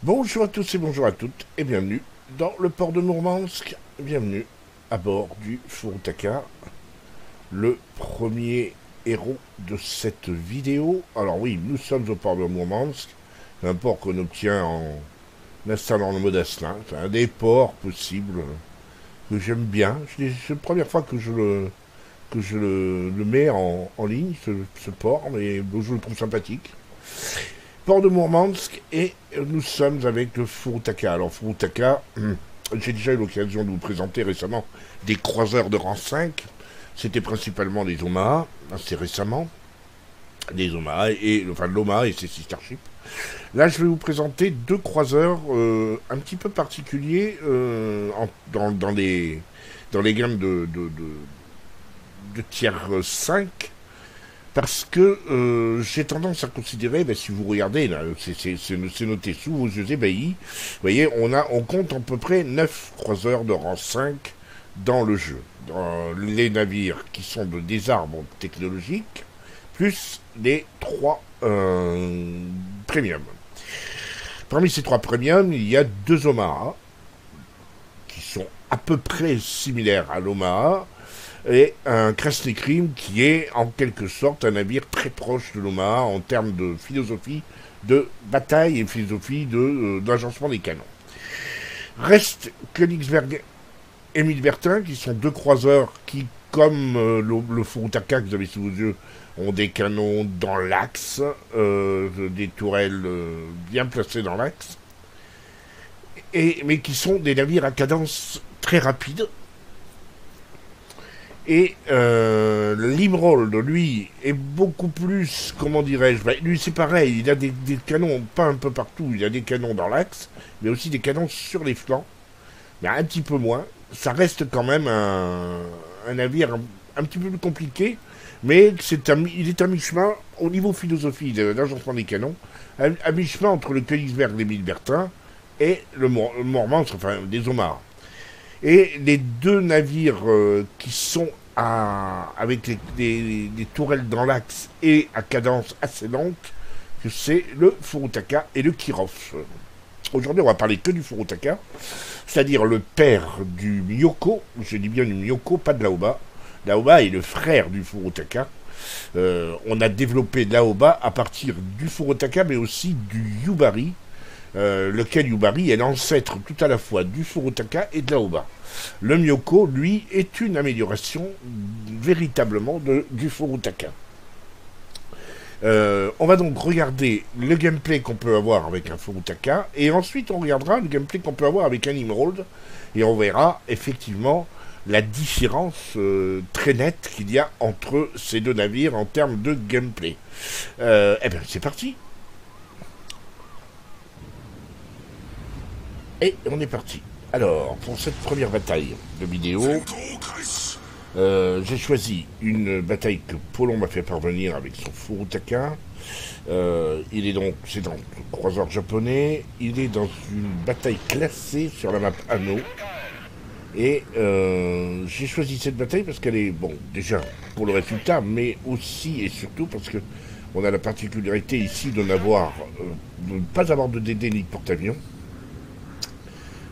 Bonjour à tous et bonjour à toutes et bienvenue dans le port de Mourmansk. Bienvenue à bord du Furutaka, le premier héros de cette vidéo. Alors oui, nous sommes au port de Mourmansk, un port qu'on obtient en installant le mode Aslan. C'est un des ports possibles que j'aime bien. C'est la première fois que je le mets en ligne, ce port, mais je le trouve sympathique. Port de Mourmansk et nous sommes avec le Furutaka. Alors Furutaka, j'ai déjà eu l'occasion de vous présenter récemment des croiseurs de rang 5. C'était principalement des Omaha, assez récemment. Des Omaha et enfin l'Omaha et ses sister ships. Là, je vais vous présenter deux croiseurs un petit peu particuliers dans les gammes de tiers 5. Parce que j'ai tendance à considérer, ben, si vous regardez, là, c'est noté sous vos yeux ébahis, vous voyez, on compte à peu près 9 croiseurs de rang 5 dans le jeu. Dans les navires qui sont des arbres technologiques, plus les 3 premiums. Parmi ces 3 premiums, il y a 2 Omaha, qui sont à peu près similaires à l'Omaha, et un Krasny Krim qui est en quelque sorte un navire très proche de l'Omaha en termes de philosophie de bataille et philosophie d'agencement des canons. Reste Königsberg et Milbertin qui sont deux croiseurs qui, comme le Furutaka que vous avez sous vos yeux, ont des canons dans l'axe, des tourelles bien placées dans l'axe, mais qui sont des navires à cadence très rapide. Et l'Emerald, lui, est beaucoup plus, comment dirais-je, bah, lui c'est pareil, il a des canons, pas un peu partout, il a des canons dans l'axe, mais aussi des canons sur les flancs, mais un petit peu moins. Ça reste quand même un navire un petit peu plus compliqué, mais il est à mi-chemin au niveau philosophie d'agencement des canons, à mi-chemin entre le Königsberg des Milbertin et le Mourmansk, enfin des Omaha. Et les deux navires qui sont avec des tourelles dans l'axe et à cadence assez lente, c'est le Furutaka et le Kirov. Aujourd'hui, on va parler que du Furutaka, c'est-à-dire le père du Myoko. Je dis bien du Myoko, pas de l'Aoba. L'Aoba est le frère du Furutaka. On a développé l'Aoba à partir du Furutaka, mais aussi du Yubari, lequel Yubari est l'ancêtre tout à la fois du Furutaka et de l'Aoba. Le Myoko, lui, est une amélioration véritablement du Furutaka. On va donc regarder le gameplay qu'on peut avoir avec un Furutaka, et ensuite on regardera le gameplay qu'on peut avoir avec un Emerald, et on verra effectivement la différence très nette qu'il y a entre ces deux navires en termes de gameplay. Eh bien, c'est parti. Et on est parti. Alors, pour cette première bataille de vidéo, j'ai choisi une bataille que Paulon m'a fait parvenir avec son Furutaka. C'est dans le croiseur japonais. Il est dans une bataille classée sur la map Anno. Et j'ai choisi cette bataille parce qu'elle est, bon, déjà pour le résultat, mais aussi et surtout parce que on a la particularité ici de ne pas avoir de DD ni de porte-avions.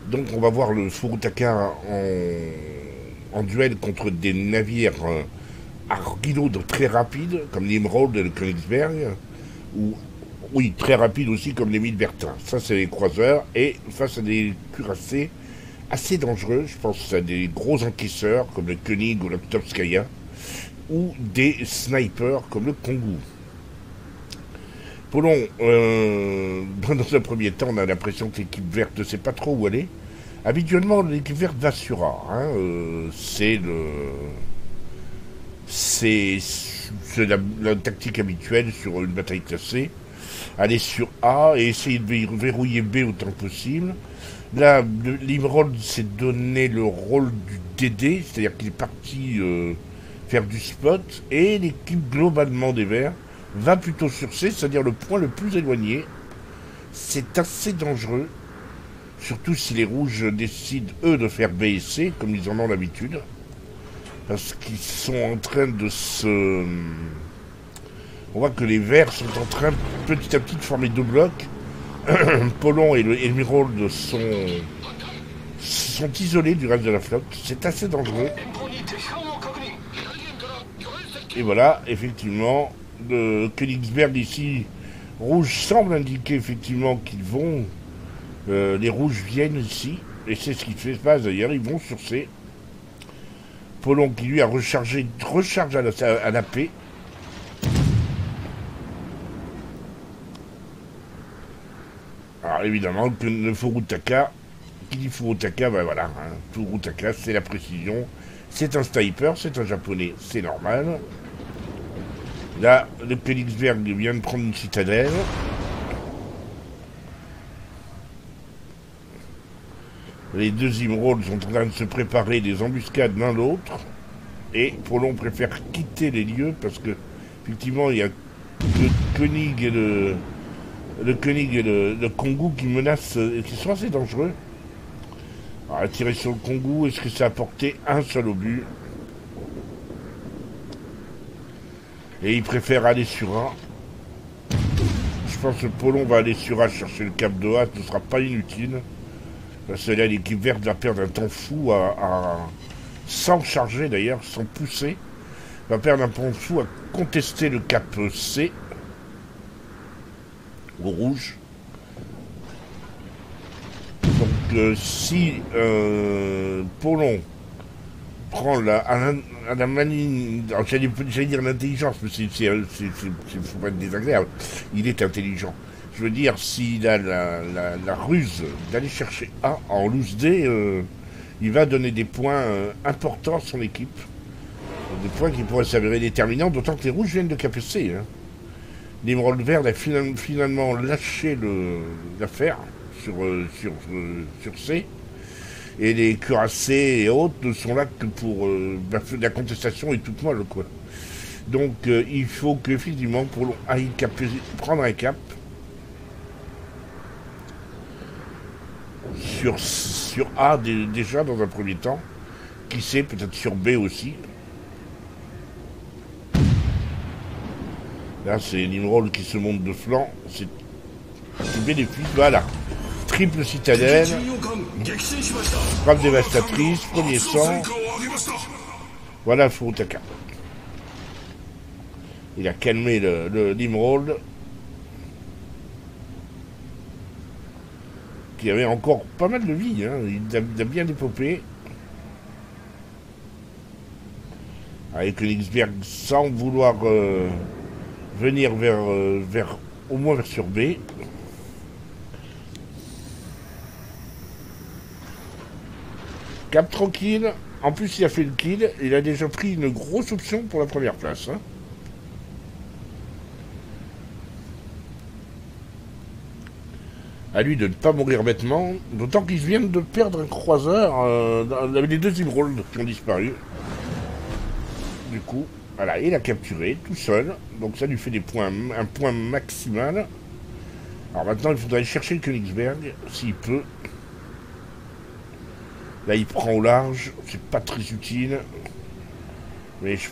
Donc on va voir le Furutaka en duel contre des navires argilaudes très rapides, comme l'Emerald et le Königsberg, ou oui, très rapides aussi comme les Milbertin. Ça c'est les croiseurs, et face à des cuirassés assez dangereux, je pense à des gros encaisseurs comme le König ou le Topskaya, ou des snipers comme le Kongu. Paulon, dans un premier temps, on a l'impression que l'équipe verte ne sait pas trop où aller. Habituellement, l'équipe verte va sur A. C'est la tactique habituelle sur une bataille classée. Aller sur A et essayer de verrouiller B autant que possible. Là, l'Emerald s'est donné le rôle du DD, c'est-à-dire qu'il est parti faire du spot, et l'équipe globalement des Verts va plutôt sur C, c'est-à-dire le point le plus éloigné. C'est assez dangereux, surtout si les rouges décident, eux, de faire B et C, comme ils en ont l'habitude, parce qu'ils sont en train de se... On voit que les verts sont en train, petit à petit, de former deux blocs, Polon et le Emerald sont isolés du reste de la flotte. C'est assez dangereux. Et voilà, effectivement, le Königsberg ici, rouge semble indiquer effectivement qu'ils vont. Les rouges viennent ici. Et c'est ce qui se passe d'ailleurs. Ils vont sur C. Polon qui lui a recharge à la paix. Alors évidemment, le Furutaka, qui dit Furutaka, ben voilà, hein, Furutaka c'est la précision, c'est un sniper, c'est un japonais, c'est normal. Là, le Königsberg vient de prendre une citadelle. Les deux Emeralds sont en train de se préparer des embuscades l'un l'autre. Et Polon préfère quitter les lieux parce que, effectivement, il y a le König et le Kongu qui menacent, qui sont assez dangereux. Alors, tirer sur le Kongu, est-ce que ça a porté un seul obus? Et il préfère aller sur A. Je pense que Polon va aller sur A chercher le cap de A, ce ne sera pas inutile. Parce que là, l'équipe verte va perdre un temps fou sans charger d'ailleurs, sans pousser. Va perdre un temps fou à contester le cap C. Au rouge. Donc si Polon prend la manie, j'allais dire l'intelligence, mais faut pas être désagréable, il est intelligent. Je veux dire, s'il a la ruse d'aller chercher A en loose D, il va donner des points importants à son équipe. Des points qui pourraient s'avérer déterminants, d'autant que les rouges viennent de KPC. Hein. L'Emerald vert a finalement lâché l'affaire sur C. Et les cuirassés et autres ne sont là que pour la contestation et toute molle, quoi. Donc il faut qu'effectivement, pour aille prendre un cap sur A déjà dans un premier temps, qui sait, peut-être sur B aussi. Là c'est l'Emerald qui se monte de flanc, c'est bénéfique, voilà. Triple citadelle, frappe dévastatrice, premier sang, voilà Furutaka. Il a calmé l'Emerald, qui avait encore pas mal de vie, hein. Il a bien dépopé. Avec Königsberg sans vouloir venir vers au moins vers sur B. Cap tranquille. En plus, il a fait le kill. Il a déjà pris une grosse option pour la première place. Hein. À lui de ne pas mourir bêtement. D'autant qu'ils viennent de perdre un croiseur. Les deux Emeralds qui ont disparu. Du coup, voilà, il a capturé tout seul. Donc ça lui fait un point maximal. Alors maintenant, il faudrait chercher le Königsberg, s'il peut. Là, il prend au large. C'est pas très utile. Mais je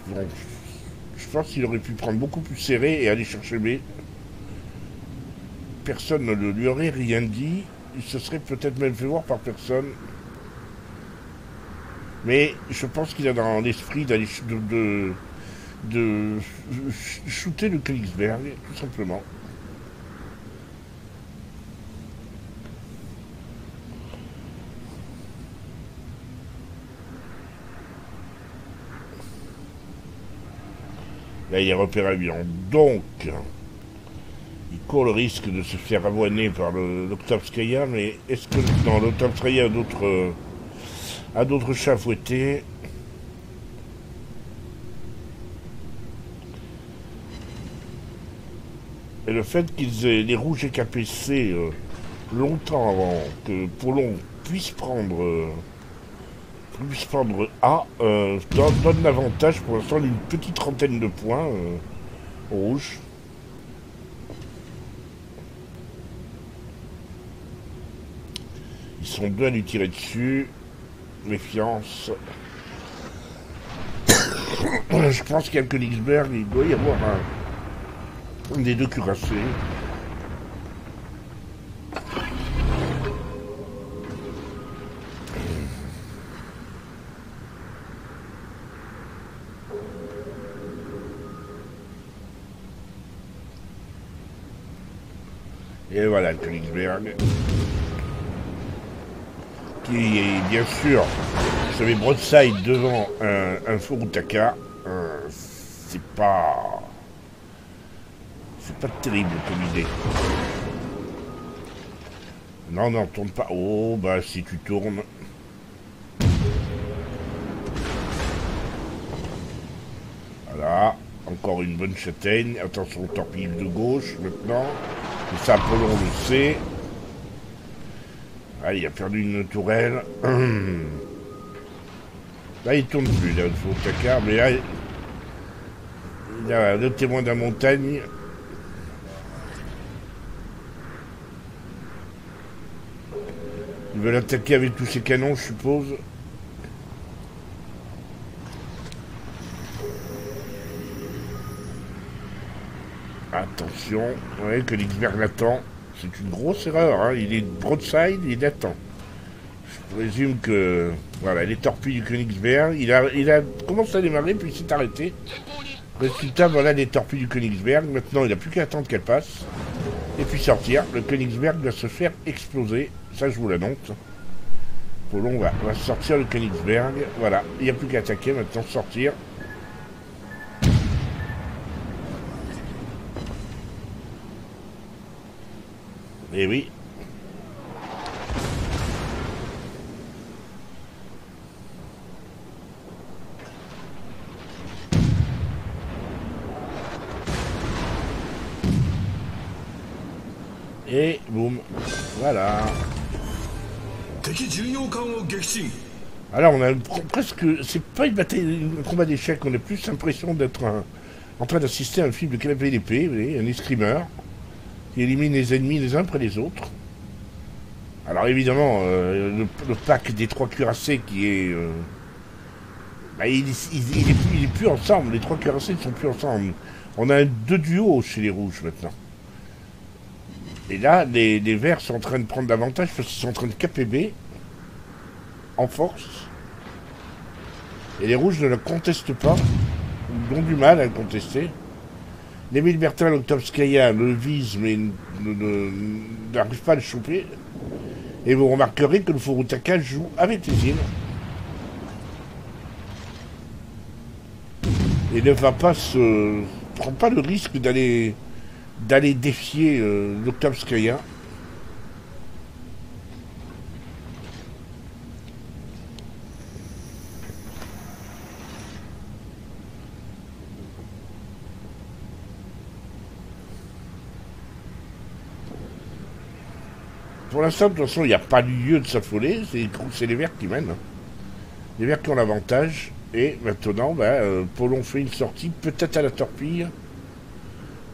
pense qu'il aurait pu prendre beaucoup plus serré et aller chercher B. Personne ne lui aurait rien dit. Il se serait peut-être même fait voir par personne. Mais je pense qu'il a dans l'esprit d'aller de shooter le Königsberg, tout simplement. Là, il est repéré bien. Donc, il court le risque de se faire avoiner par l'Octavskaya, mais est-ce que dans l'Octavskaya a d'autres chats fouettés? Et le fait qu'ils aient les rouges et KPC longtemps avant que Polon puisse prendre A donne l'avantage pour l'instant d'une petite trentaine de points rouges. Ils sont deux à lui tirer dessus. Méfiance. Je pense qu'il y a le Königsberg, il doit y avoir un des deux cuirassés. Et voilà, le Königsberg. Qui est bien sûr, je mets broadside devant un Furutaka. C'est pas terrible comme idée. Non, non, tourne pas. Oh, bah si tu tournes. Voilà, encore une bonne châtaigne. Attention, torpille de gauche maintenant. Et ça, Apollon le sait. Ah, il a perdu une tourelle. Là, il tourne plus, là, il faut Takar, mais là, il a le témoin de la montagne. Il veut l'attaquer avec tous ses canons, je suppose. Attention, ouais, Königsberg l'attend. C'est une grosse erreur, hein. Il est broadside, il attend. Je présume que... Voilà, les torpilles du Königsberg. Il a commencé à démarrer, puis il s'est arrêté. Résultat, voilà les torpilles du Königsberg. Maintenant, il n'a plus qu'à attendre qu'elle passe. Et puis sortir. Le Königsberg va se faire exploser. Ça, je vous l'annonce. Apollon va sortir le Königsberg. Voilà, il n'y a plus qu'à attaquer. Maintenant, sortir. Et oui. Et boum. Voilà. Alors on a presque... C'est pas une bataille, un combat d'échecs. On a plus l'impression d'être en train d'assister à un film de canapé d'épée. Vous voyez, un escrimeur qui élimine les ennemis les uns après les autres. Alors évidemment, le pack des trois cuirassés qui est... bah, il est plus ensemble. Les trois cuirassés ne sont plus ensemble. On a deux duos chez les rouges maintenant. Et là, les verts sont en train de prendre davantage parce qu'ils sont en train de KPB en force. Et les rouges ne le contestent pas. Ils ont du mal à le contester. Les Bertin, l'Oktovskaya le vise mais n'arrive pas à le choper. Et vous remarquerez que le Furutaka joue avec les îles. Et ne va pas prend pas le risque d'aller défier l'Oktovskaya. Pour l'instant, de toute façon, il n'y a pas lieu de s'affoler. C'est les verts qui mènent. Les verts qui ont l'avantage. Et maintenant, Apollon fait une sortie, peut-être à la torpille.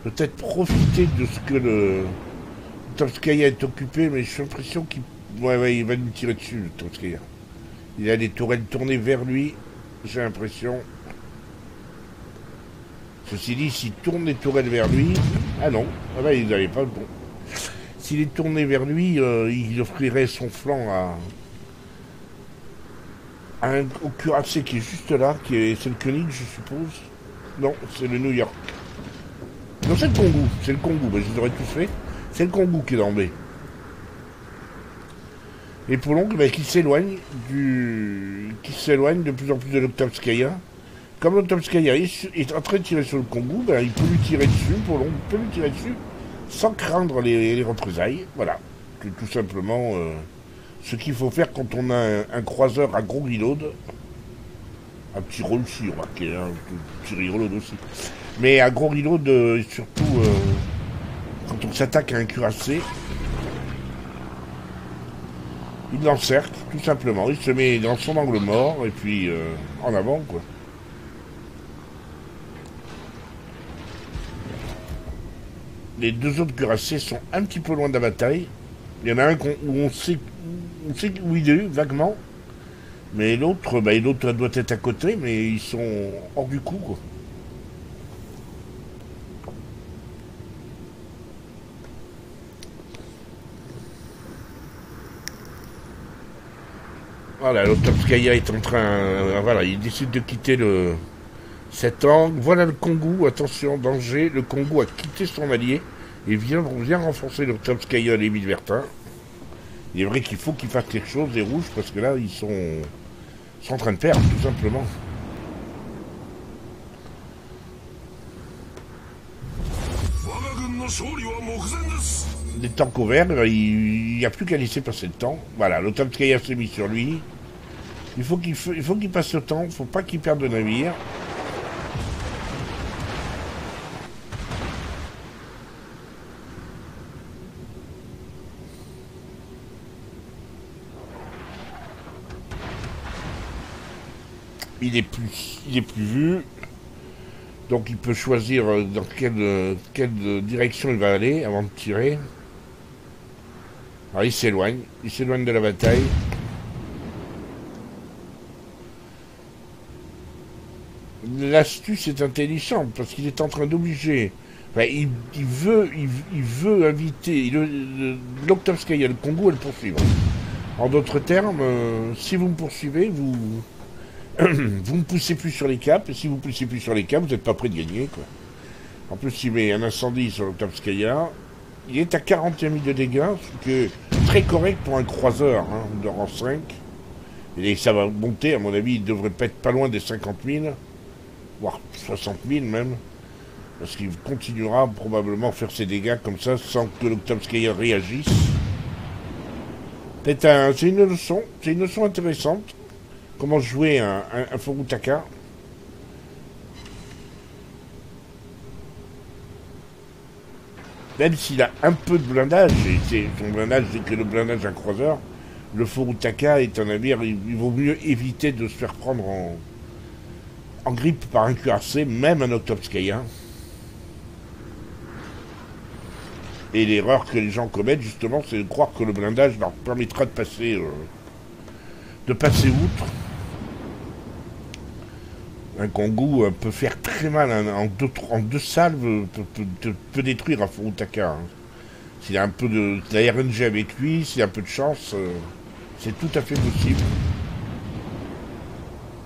Peut-être profiter de ce que le Tovskaya est occupé, mais j'ai l'impression qu'il il va nous tirer dessus, le Tovskaya. Il a des tourelles tournées vers lui, j'ai l'impression. Ceci dit, s'il tourne les tourelles vers lui... Ah non, il n'avait pas le bon. S'il est tourné vers lui, il offrirait son flanc au cuirassé qui est juste là, c'est le König, je suppose. Non, c'est le New York. Non, c'est le Kongu. C'est le Kongu. Je les aurais tous fait. C'est le Kongu qui est dans B. Et Apollon qui s'éloigne de plus en plus de l'Oktovskaya. Comme l'Oktovskaya est en train de tirer sur le Kongu, il peut lui tirer dessus. Apollon peut lui tirer dessus sans craindre les représailles. Voilà. C'est tout simplement ce qu'il faut faire quand on a un croiseur à gros reload. Un petit roll aussi, remarquez, un petit reload aussi. Mais à gros reload, surtout quand on s'attaque à un cuirassé, il l'encercle, tout simplement. Il se met dans son angle mort, et puis en avant, quoi. Les deux autres cuirassés sont un petit peu loin de la bataille. Il y en a un où on sait où il est, vaguement. Mais l'autre, l'autre doit être à côté, mais ils sont hors du coup, quoi. Voilà, l'Oktovskaya est en train... voilà, il décide de quitter cet angle. Voilà le Kongu, attention, danger. Le Kongu a quitté son allié. et vient renforcer le Tomskaya et Vilvertin. Il est vrai qu'il faut qu'ils fassent quelque chose, les rouges, parce que là, sont en train de perdre, tout simplement. Les tanks au vert, il n'y a plus qu'à laisser passer le temps. Voilà, le Tomskaya s'est mis sur lui. Il faut qu'il passe le temps, il ne faut pas qu'il perde de navire. Il est plus vu. Donc il peut choisir dans quelle direction il va aller avant de tirer. Alors il s'éloigne de la bataille. L'astuce est intelligente parce qu'il est en train d'obliger. Enfin, il veut inviter l'Oktovskaya, le Congo, à le poursuivre. En d'autres termes, si vous me poursuivez, vous ne poussez plus sur les caps, et si vous ne poussez plus sur les caps, vous n'êtes pas prêt de gagner, quoi. En plus, il met un incendie sur l'Oktovskaya. Il est à 41 000 de dégâts, ce qui est très correct pour un croiseur de rang 5. Et ça va monter, à mon avis, il devrait pas être pas loin des 50 000, voire 60 000 même. Parce qu'il continuera probablement à faire ses dégâts comme ça, sans que l'Oktovskaya réagisse. C'est une leçon intéressante. Comment jouer un Furutaka. Même s'il a un peu de blindage, et son blindage c'est que le blindage d'un croiseur, le Furutaka est un navire, il vaut mieux éviter de se faire prendre en grippe par un cuirassé, même un Oktovskaya. Et l'erreur que les gens commettent justement, c'est de croire que le blindage leur permettra de passer outre. Un Kongu peut faire très mal en deux salves, peut détruire un Furutaka. S'il a un peu de la RNG avec lui, s'il a un peu de chance, c'est tout à fait possible.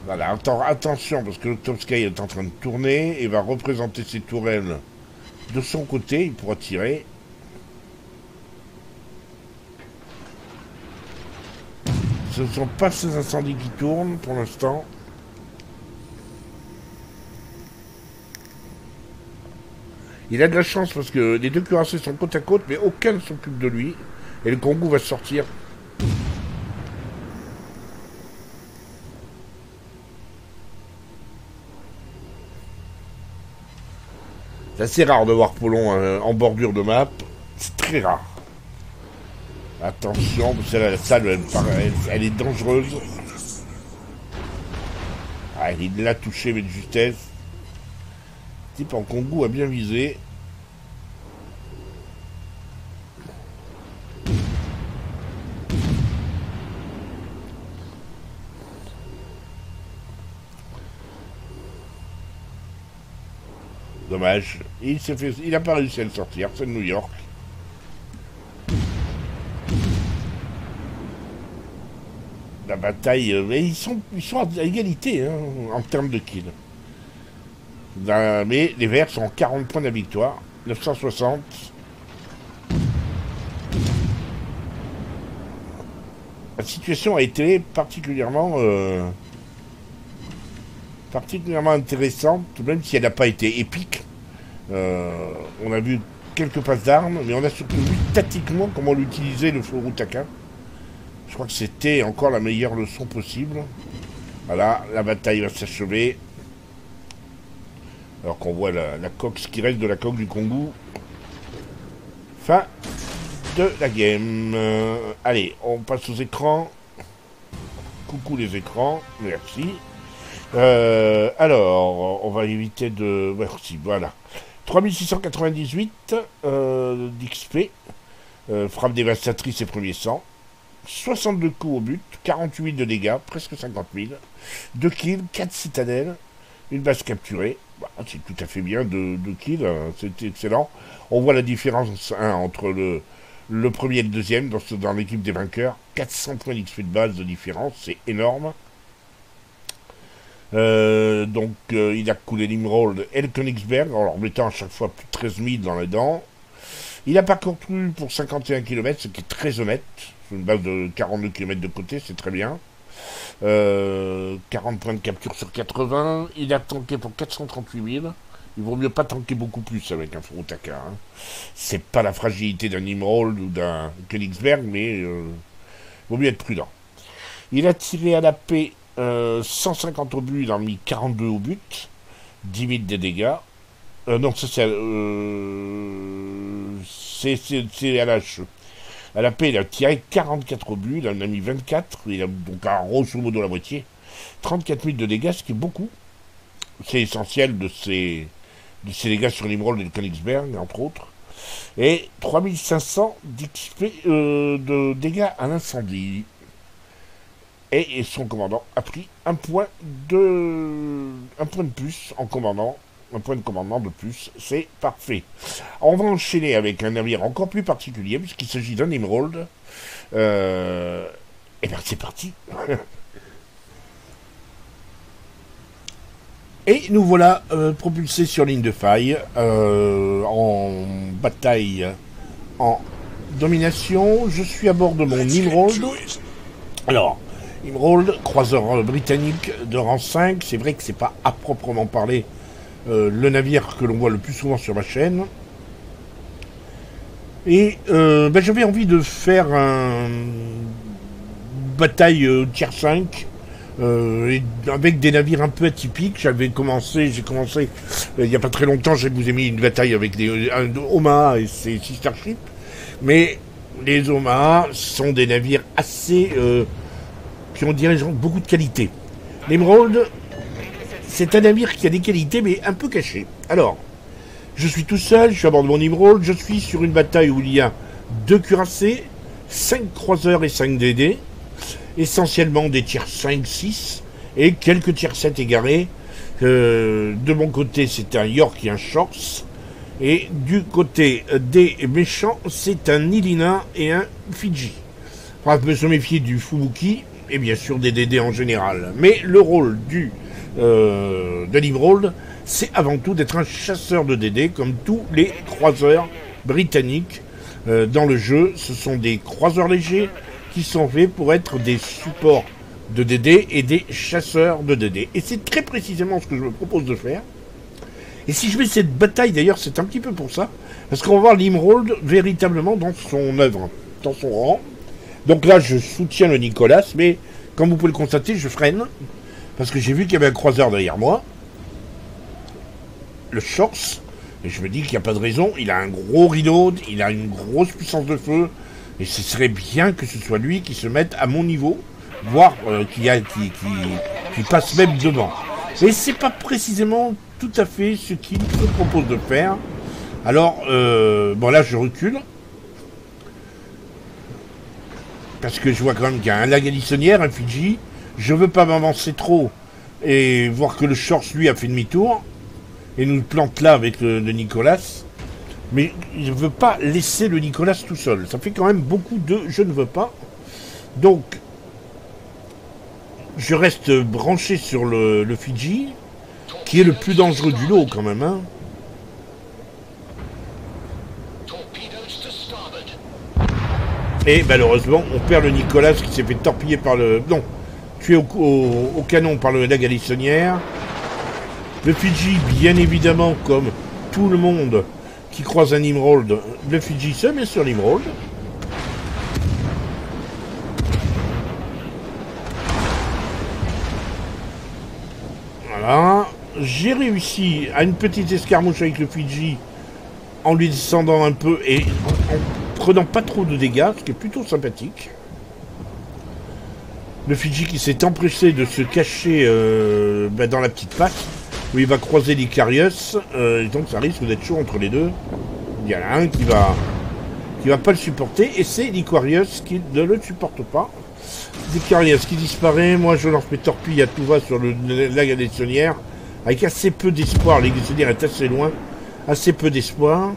Voilà, attention, parce que l'Oktovskaya est en train de tourner et va représenter ses tourelles de son côté, il pourra tirer. Ce ne sont pas ces incendies qui tournent pour l'instant. Il a de la chance parce que les deux cuirassés sont côte à côte, mais aucun ne s'occupe de lui. Et le Kongu va sortir. C'est assez rare de voir Polon en bordure de map. C'est très rare. Attention, parce que la salle, elle est dangereuse. Ah, il l'a touché, mais de justesse. Le type en Kongu a bien visé. Dommage. Il n'a pas réussi à le sortir. C'est de New York. La bataille, mais ils sont à égalité en termes de kills. Mais les Verts sont en 40 points de la victoire, 960. La situation a été particulièrement intéressante, même si elle n'a pas été épique. On a vu quelques passes d'armes, mais on a surtout vu tactiquement comment l'utiliser le Furutaka. Je crois que c'était encore la meilleure leçon possible. Voilà, la bataille va s'achever. Alors qu'on voit la coque, ce qui reste de la coque du Kongu. Fin de la game. Allez, on passe aux écrans. Coucou les écrans, merci. Alors, on va éviter de... Merci, voilà. 3698 d'XP. Frappe dévastatrice et premier sang. 62 coups au but, 48 000 de dégâts, presque 50 000. 2 kills, 4 citadelles, une base capturée. Bah, c'est tout à fait bien, 2 kills, c'est excellent. On voit la différence entre le premier et le deuxième dans l'équipe des vainqueurs. 400 points d'XP de base de différence, c'est énorme. Il a coulé l'Emerald et le Königsberg en leur mettant à chaque fois plus de 13 000 dans les dents. Il a parcouru pour 51 km, ce qui est très honnête. Sur une base de 42 km de côté, c'est très bien. 40 points de capture sur 80. Il a tanké pour 438 000. Il vaut mieux pas tanker beaucoup plus avec un Furutaka. Hein. C'est pas la fragilité d'un Nimrod ou d'un Königsberg, mais vaut mieux être prudent. Il a tiré à la paix 150 obus, il en a mis 42 au but, 10 000 de dégâts. Non, ça c'est à l'H. À la paix, il a tiré 44 obus, il en a mis 24, il a donc un grosso modo la moitié. 34 000 de dégâts, ce qui est beaucoup. C'est essentiel de ces dégâts sur l'Emerald et le Königsberg, entre autres. Et 3500 d'XP de dégâts à l'incendie. Et son commandant a pris un point de plus en commandant. Un point de commandement de plus, c'est parfait. On va enchaîner avec un navire encore plus particulier, puisqu'il s'agit d'un Emerald. Et bien c'est parti. Et nous voilà propulsés sur ligne de faille, en bataille, en domination. Je suis à bord de mon Emerald. Alors, Emerald, croiseur britannique de rang 5, c'est vrai que c'est pas à proprement parler le navire que l'on voit le plus souvent sur ma chaîne. Et j'avais envie de faire une bataille tier 5 avec des navires un peu atypiques. J'ai commencé il n'y a pas très longtemps, je vous ai mis une bataille avec des Omaha et ses sister ships. Mais les Omaha sont des navires assez qui ont beaucoup de qualité. L'Emerald, c'est un navire qui a des qualités, mais un peu cachées. Alors, je suis tout seul, je suis à bord de mon Emerald, je suis sur une bataille où il y a 2 cuirassés, 5 croiseurs et 5 DD, essentiellement des tiers 5, 6, et quelques tiers 7 égarés. De mon côté, c'est un York et un Shorts, et du côté des méchants, c'est un Ilina et un Fidji. On peut se méfier du Fubuki, et bien sûr des DD en général. Mais le rôle de l'Emerald, c'est avant tout d'être un chasseur de DD, comme tous les croiseurs britanniques dans le jeu. Ce sont des croiseurs légers qui sont faits pour être des supports de DD et des chasseurs de DD. Et c'est très précisément ce que je me propose de faire. Et si je mets cette bataille, d'ailleurs, c'est un petit peu pour ça, parce qu'on va voir l'Emerald véritablement dans son œuvre, dans son rang. Donc là, je soutiens le Nicolas, mais comme vous pouvez le constater, je freine, parce que j'ai vu qu'il y avait un croiseur derrière moi, le Shorts, et je me dis qu'il n'y a pas de raison, il a un gros reload, il a une grosse puissance de feu, et ce serait bien que ce soit lui qui se mette à mon niveau, voire qui passe même devant. Mais c'est pas précisément tout à fait ce qu'il me propose de faire. Alors, bon là je recule, parce que je vois quand même qu'il y a un Lagalissonnière, un Fidji. Je veux pas m'avancer trop et voir que le Shorts lui a fait demi-tour et nous plante là avec le Nicolas. Mais je veux pas laisser le Nicolas tout seul. Ça fait quand même beaucoup de je ne veux pas. Donc je reste branché sur le Fidji, qui est le plus dangereux du lot quand même, hein. Et malheureusement, on perd le Nicolas qui s'est fait torpiller par le... Non, tué au canon par le Lagalissonnière. Le Fidji, bien évidemment, comme tout le monde qui croise un Emerald, le Fidji se met sur l'Emerald. Voilà. J'ai réussi à une petite escarmouche avec le Fidji en lui descendant un peu et en prenant pas trop de dégâts, ce qui est plutôt sympathique. Le Fidji qui s'est empressé de se cacher dans la petite passe où il va croiser l'Icarius, et donc ça risque d'être chaud entre les deux. Il y en a un qui va pas le supporter, et c'est l'Icarius qui ne le supporte pas. L'Icarius qui disparaît, moi je lance mes torpilles à tout va sur la Lagalissonnière, avec assez peu d'espoir. La Lagalissonnière est assez loin, assez peu d'espoir.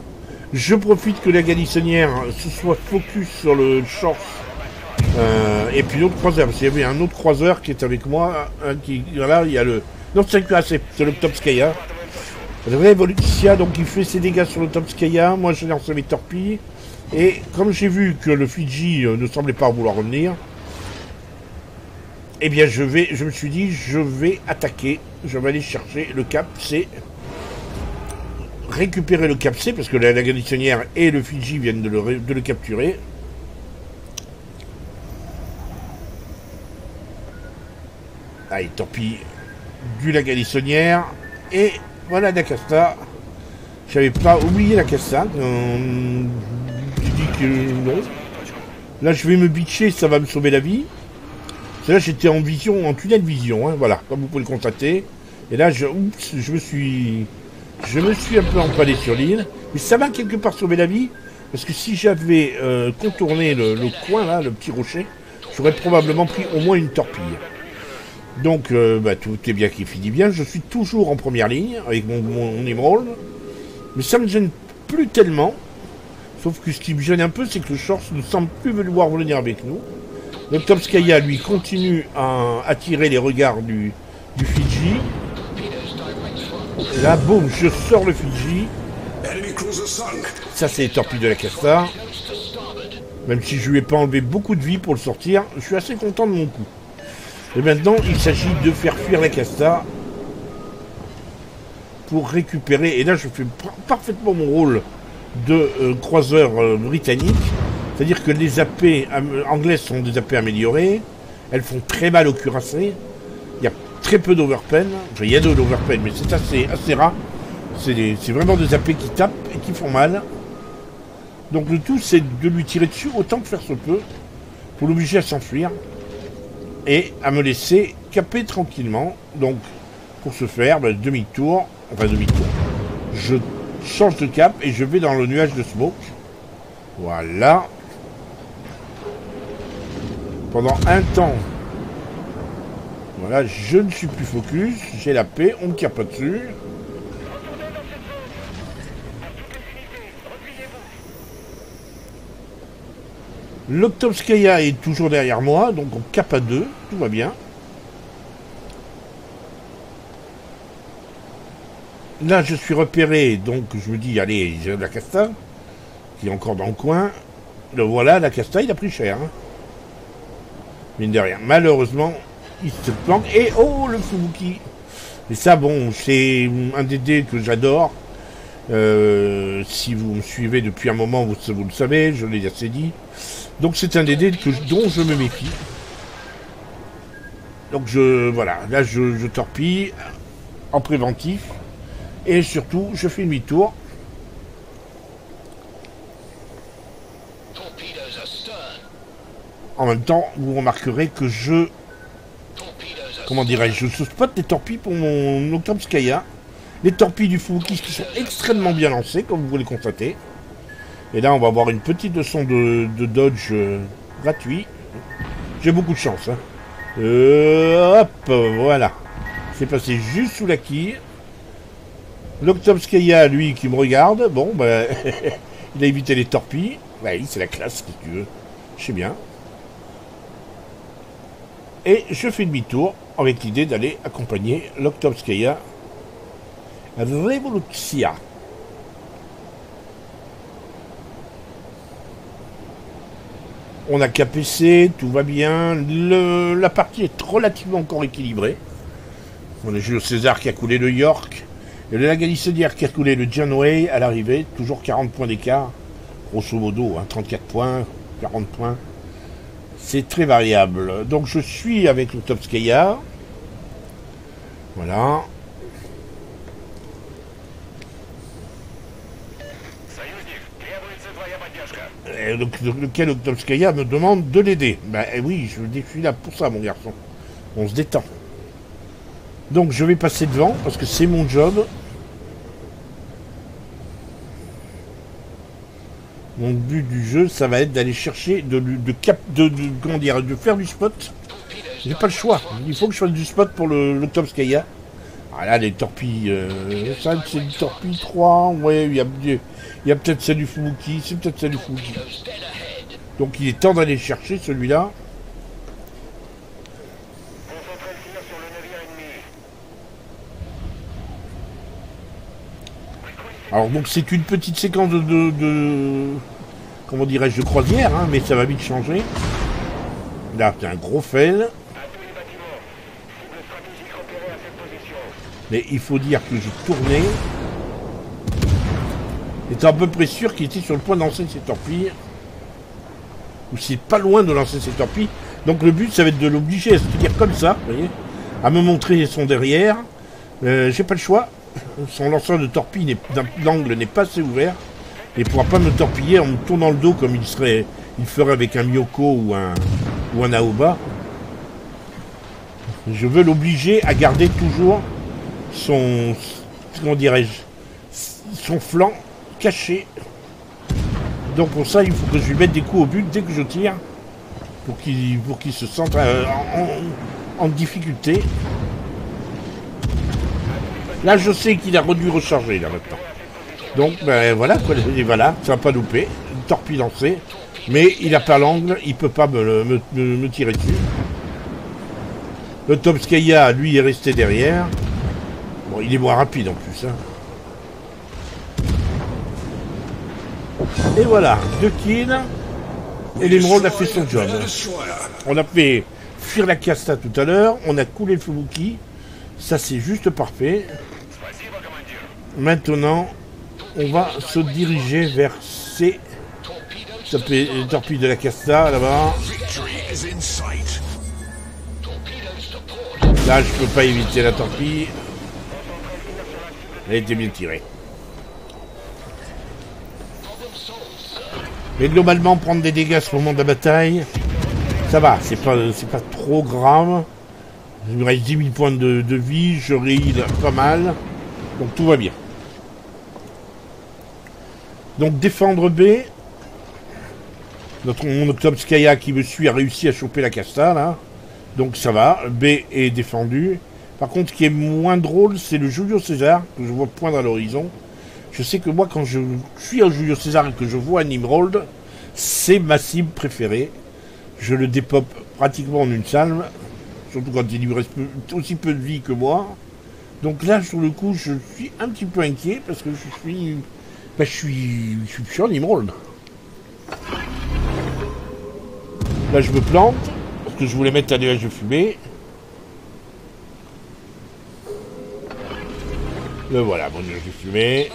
Je profite que la Lagalissonnière se soit focus sur le Shorts et puis l'autre croiseur, parce qu'il y avait un autre croiseur qui est avec moi, voilà, il y a le... Non, c'est le Topskaya. Revolutia, donc il fait ses dégâts sur le Topskaya. Moi je lance mes torpilles. Et comme j'ai vu que le Fidji ne semblait pas vouloir revenir, eh bien je me suis dit, je vais attaquer. Je vais aller chercher le Cap C. Récupérer le Cap C, parce que la garnissonnière et le Fidji viennent de le capturer. Allez, torpille du la garnissonnière. Et voilà Nakasta. J'avais pas oublié Nakasta. J'ai dit que non. Là, je vais me bitcher, ça va me sauver la vie. Là, j'étais en vision, en tunnel vision, hein, voilà, comme vous pouvez le constater. Et là, je me suis un peu empalé sur l'île. Mais ça m'a quelque part sauvé la vie. Parce que si j'avais contourné le coin, là, le petit rocher, j'aurais probablement pris au moins une torpille. Donc, tout est bien qui finit bien. Je suis toujours en première ligne avec mon Emerald. Mais ça me gêne plus tellement. Sauf que ce qui me gêne un peu, c'est que le Shorts ne semble plus vouloir venir avec nous. Le Topskaya, lui, continue à attirer les regards du Fidji. Et là, boum, je sors le Fidji. Ça, c'est les torpilles de la Casta. Même si je lui ai pas enlevé beaucoup de vie pour le sortir, je suis assez content de mon coup. Et maintenant, il s'agit de faire fuir la Casta pour récupérer. Et là, je fais parfaitement mon rôle de croiseur britannique. C'est-à-dire que les AP anglaises sont des AP améliorées. Elles font très mal au cuirassé. Il y a très peu d'overpen. Enfin, il y a de l'overpen, mais c'est assez rare. C'est vraiment des AP qui tapent et qui font mal. Donc le tout, c'est de lui tirer dessus autant que faire se peut pour l'obliger à s'enfuir et à me laisser caper tranquillement. Donc, pour ce faire, demi-tour. Enfin, demi-tour. Je change de cap et je vais dans le nuage de smoke. Voilà. Pendant un temps, voilà, je ne suis plus focus, j'ai la paix, on ne tire pas dessus. L'Octopskaya est toujours derrière moi, donc on cap à 2, tout va bien. Là, je suis repéré, donc je me dis, allez, j'ai la Casta, qui est encore dans le coin. Le voilà, la Casta, il a pris cher. Hein. Mine de rien. Malheureusement, il se planque. Et oh, le Fubuki. Et ça, bon, c'est un des dés que j'adore. Si vous me suivez depuis un moment, vous le savez, je l'ai assez dit. Donc c'est un des dés dont je me méfie. Donc voilà, là je torpille en préventif. Et surtout, je fais demi-tour. En même temps, vous remarquerez que comment dirais-je, je spot des torpilles pour mon Octopskaya. Les torpilles du Fubuki qui sont extrêmement bien lancées, comme vous pouvez le constater. Et là, on va avoir une petite leçon de dodge gratuit. J'ai beaucoup de chance. Hein. Hop, voilà. C'est passé juste sous la quille. L'Octopskaya, lui, qui me regarde. Bon, il a évité les torpilles. Oui, c'est la classe, si tu veux. Je sais bien. Et je fais demi-tour avec l'idée d'aller accompagner l'Octopskaya Revolutia. On a KPC, tout va bien. La partie est relativement encore équilibrée. On a Jules César qui a coulé le York. Et le Lagalissonnière qui a coulé le Janway à l'arrivée. Toujours 40 points d'écart. Grosso modo, hein, 34 points, 40 points. C'est très variable. Donc je suis avec le Topskaya. Voilà. Et donc, lequel Octopskaya me demande de l'aider. Ben oui, je suis là pour ça, mon garçon. On se détend. Donc je vais passer devant, parce que c'est mon job. Mon but du jeu, ça va être d'aller chercher, comment dire, de faire du spot. J'ai pas le choix. Il faut que je fasse du spot pour le Topskaya. Ah là, les torpilles, ça c'est une torpille 3. Ouais, il y a peut-être celle du Fubuki. C'est peut-être celle du Fubuki. Donc il est temps d'aller chercher celui-là. Alors donc c'est une petite séquence comment dirais-je, de croisière, hein, mais ça va vite changer. Là, c'est un gros fail. Mais il faut dire que j'ai tourné. J'étais à peu près sûr qu'il était sur le point de lancer ses torpilles. Ou c'est pas loin de lancer ses torpilles. Donc le but, ça va être de l'obliger à se tenir comme ça, vous voyez, à me montrer son derrière. J'ai pas le choix. Son lanceur de torpille l'angle n'est pas assez ouvert. Et il pourra pas me torpiller en me tournant le dos comme il ferait avec un Myoko ou un Aoba. Je veux l'obliger à garder toujours comment dirais-je, son flanc caché. Donc pour ça, il faut que je lui mette des coups au but dès que je tire, pour qu'il se sente en difficulté. Là, je sais qu'il a dû recharger, là, maintenant. Donc, ben voilà, voilà, ça va pas louper. Une torpille lancée. Mais il n'a pas l'angle, il peut pas me tirer dessus. Le Topskaya, lui, est resté derrière. Bon, il est moins rapide, en plus, hein. Et voilà, 2 kills. Et l'Emerald a fait son job. On a fait fuir la Casta tout à l'heure. On a coulé le Fubuki. Ça, c'est juste parfait. Maintenant, on va se diriger vers ces torpilles de la Casta, là-bas. Là, je peux pas éviter la torpille. Elle était bien tirée. Mais globalement, prendre des dégâts à ce moment de la bataille, ça va, c'est pas trop grave. Il me reste 10 000 points de vie, je heal pas mal, donc tout va bien. Donc défendre B, mon Octopskaya qui me suit a réussi à choper la Casta là, donc ça va, B est défendu. Par contre, ce qui est moins drôle, c'est le Julio César que je vois poindre à l'horizon. Je sais que moi, quand je suis à Julio César et que je vois un Emerald, c'est ma cible préférée. Je le dépop pratiquement en une salve, surtout quand il lui reste aussi peu de vie que moi. Donc là, sur le coup, je suis un petit peu inquiet parce que je suis en Emerald. Là, je me plante parce que je voulais mettre un nuage de fumée. Le voilà, mon nuage de fumée.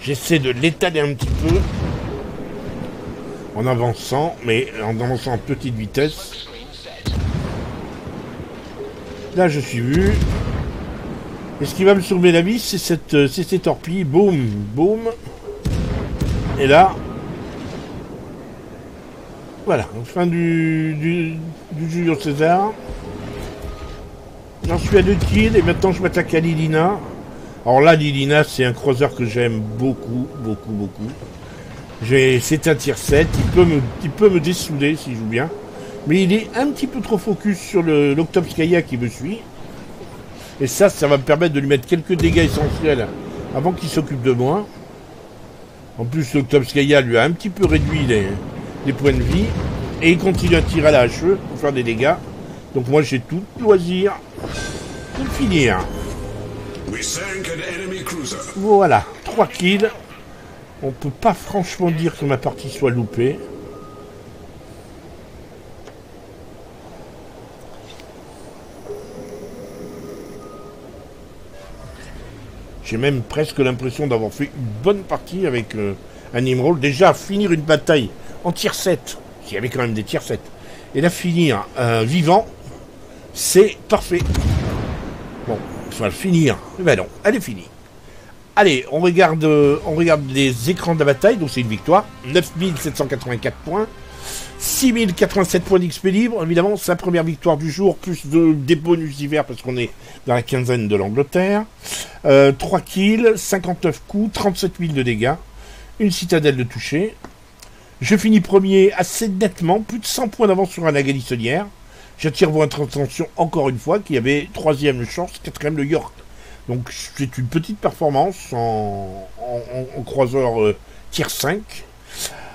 J'essaie de l'étaler un petit peu en avançant, mais en avançant en petite vitesse. Là, je suis vu. Et ce qui va me sauver la vie, c'est ces torpilles. Boum, boum. Et là, voilà, fin du Julio César. J'en suis à 2 kills et maintenant je m'attaque à Lilina. Alors là, Lilina, c'est un croiseur que j'aime beaucoup, beaucoup, beaucoup. C'est un tier 7, il peut me dessouder s'il joue bien. Mais il est un petit peu trop focus sur l'Octopskaya qui me suit. Et ça va me permettre de lui mettre quelques dégâts essentiels avant qu'il s'occupe de moi. En plus, l'Octopskaya lui a un petit peu réduit les points de vie. Et il continue à tirer à la HE pour faire des dégâts. Donc moi, j'ai tout loisir de le finir. Voilà, 3 kills. On peut pas franchement dire que ma partie soit loupée. J'ai même presque l'impression d'avoir fait une bonne partie avec un Emerald. Déjà, finir une bataille en tier 7, il y avait quand même des tier 7, et la finir vivant, c'est parfait. Bon, il faut le finir. Ben non, elle est finie. Allez, on regarde les écrans de la bataille, donc c'est une victoire. 9784 points. 6087 points d'XP libre. Évidemment, c'est la première victoire du jour, plus des bonus d'hiver, parce qu'on est dans la quinzaine de l'Angleterre. 3 kills, 59 coups, 37 000 de dégâts. Une citadelle de toucher. Je finis premier assez nettement, plus de 100 points d'avance sur un Agalissonnière. J'attire votre attention encore une fois qu'il y avait 3e le Chance, 4e le York. Donc c'est une petite performance en croiseur tier 5.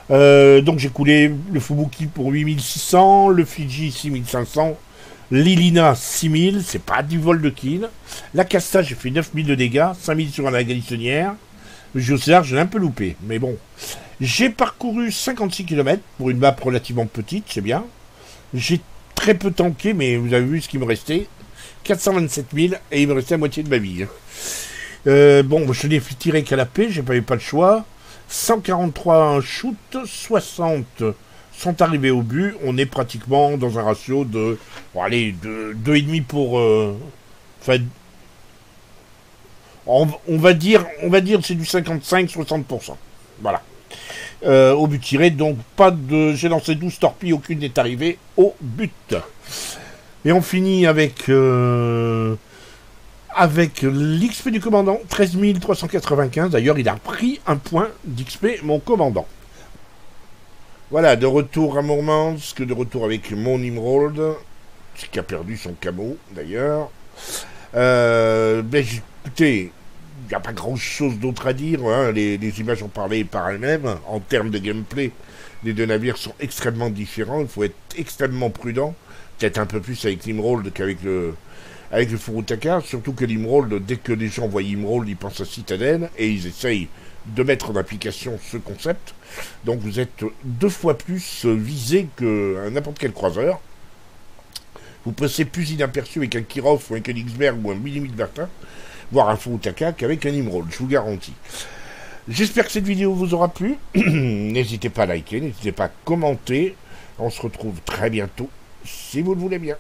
Donc j'ai coulé le Fubuki pour 8600, le Fiji 6500, L'Ilina 6000, c'est pas du vol de kill. La Casta, j'ai fait 9000 de dégâts, 5000 sur la galissonnière. Le Géocésaire, je l'ai un peu loupé, mais bon. J'ai parcouru 56 km pour une map relativement petite, c'est bien. J'ai très peu tanké, mais vous avez vu ce qu'il me restait. 427 000 et il me restait la moitié de ma vie. Bon, je n'ai tiré qu'à la paix, j'ai pas eu pas le choix. 143 shoot, 60 sont arrivés au but. On est pratiquement dans un ratio de, bon, allez, de 2,5 pour. Enfin, on va dire c'est du 55-60%. Voilà. Au but tiré, donc pas de. J'ai lancé 12 torpilles, aucune n'est arrivée au but. Et on finit avec l'XP du commandant, 13 395. D'ailleurs, il a pris un point d'XP, mon commandant. Voilà, de retour à Mourmansk, de retour avec mon Emerald, qui a perdu son camo, d'ailleurs. Écoutez, il n'y a pas grand-chose d'autre à dire. Hein. Les images ont parlé par elles-mêmes. En termes de gameplay, les deux navires sont extrêmement différents. Il faut être extrêmement prudent. Peut-être un peu plus avec l'Emerald qu'avec le Furutaka, surtout que l'Emerald, dès que les gens voient Emerald, ils pensent à Citadel et ils essayent de mettre en application ce concept. Donc vous êtes 2 fois plus visé que n'importe quel croiseur. Vous passez plus inaperçu avec un Kirov ou un Königsberg ou un Minimit Bertin, voire un Furutaka, qu'avec un Emerald, je vous garantis. J'espère que cette vidéo vous aura plu. N'hésitez pas à liker, n'hésitez pas à commenter. On se retrouve très bientôt, si vous le voulez bien.